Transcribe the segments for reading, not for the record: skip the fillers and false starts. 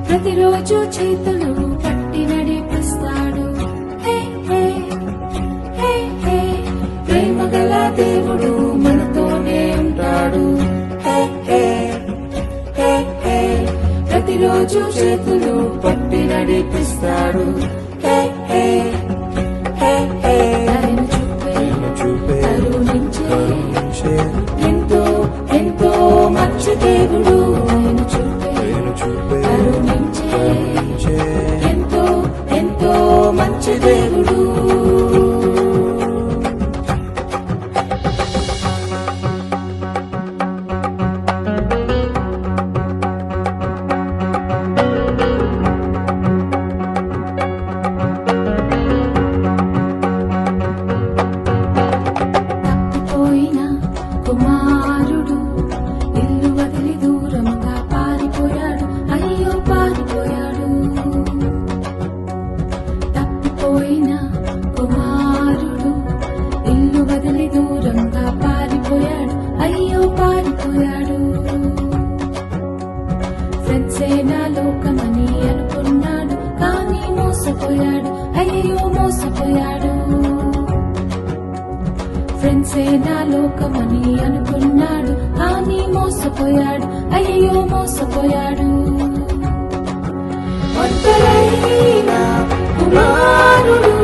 ప్రతిరోజు చేతులు పట్టి నడిపిస్తాడు. ప్రేమగల దేవుడు మనతోనే ఉంటాడు. ప్రతిరోజు చేతులు పట్టి నడిపిస్తాడు. కరుణించే ఎంతో ఎంతో మంచి దేవుడు. ఎంతో ఎంతో మంచి దేవుడు. తప్పిపోయిన కుమారుడు ఇల్లు వదిలి దూరంగా పారిపోయాడు. అయ్యో పారిపోయాడు. తప్పిపోయిన కుమారుడు ఇల్లు వదిలి దూరంగా పారిపోయాడు. అయ్యో పారిపోయాడు. ఫ్రెండ్సే నా లోకమని అనుకున్నాడు, కానీ మోసపోయాడు. అయ్యో మోసపోయాడు. ఫ్రెండ్సే నా లోకమని అనుకున్నాడు, కానీ మోసపోయాడు. అయ్యో మోసపోయాడు. ఒంటరైన కుమారుడు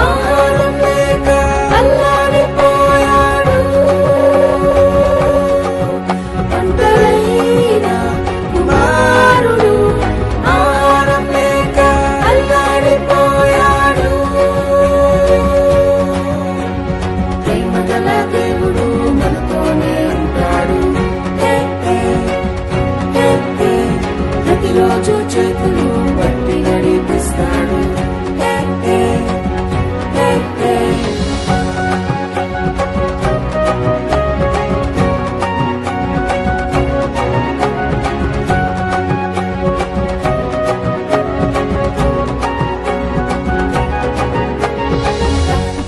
ఆహారం లేక అల్లాడిపోయాడు. ఒంటరైన కుమారుడు ఆహారం లేక అల్లాడిపోయాడు. ప్రేమగల దేవుడు మనతోనే ఉంటాడు. ప్రతిరోజు చేతులు పట్టి నడిపిస్తాడు.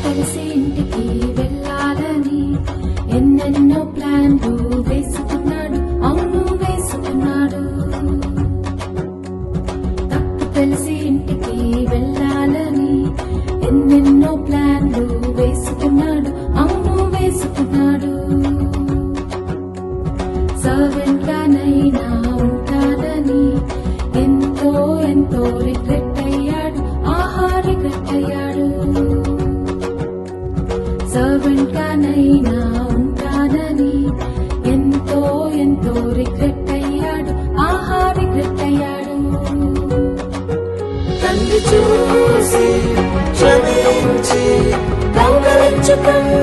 కలిసి ఇంటికి వెళ్ళాలని ఎన్నెన్నో ప్లాన్లు వేసుకున్నాడు. అవును వేసుకున్నాడు. తప్పు తెలిసి ఇంటికి వెళ్ళాలని ఎన్నెన్నో ప్లాన్లు వేసుకున్నాడు. అవును వేసుకున్నాడు. సర్వెంట్ గానైనా ఉంటానని ఎంతో ఎంతో రిగ్రెట్ అయ్యాడు. ఆహా రిగ్రెట్ అయ్యాడు. సర్వెంట్ గానైనా ఉంటానని ఎంతో ఎంతో రిగ్రెట్ అయ్యాడు. ఆహా రిగ్రెట్ అయ్యాడు. తండ్రి చూసి క్షమించి కౌగలించుకున్నాడు.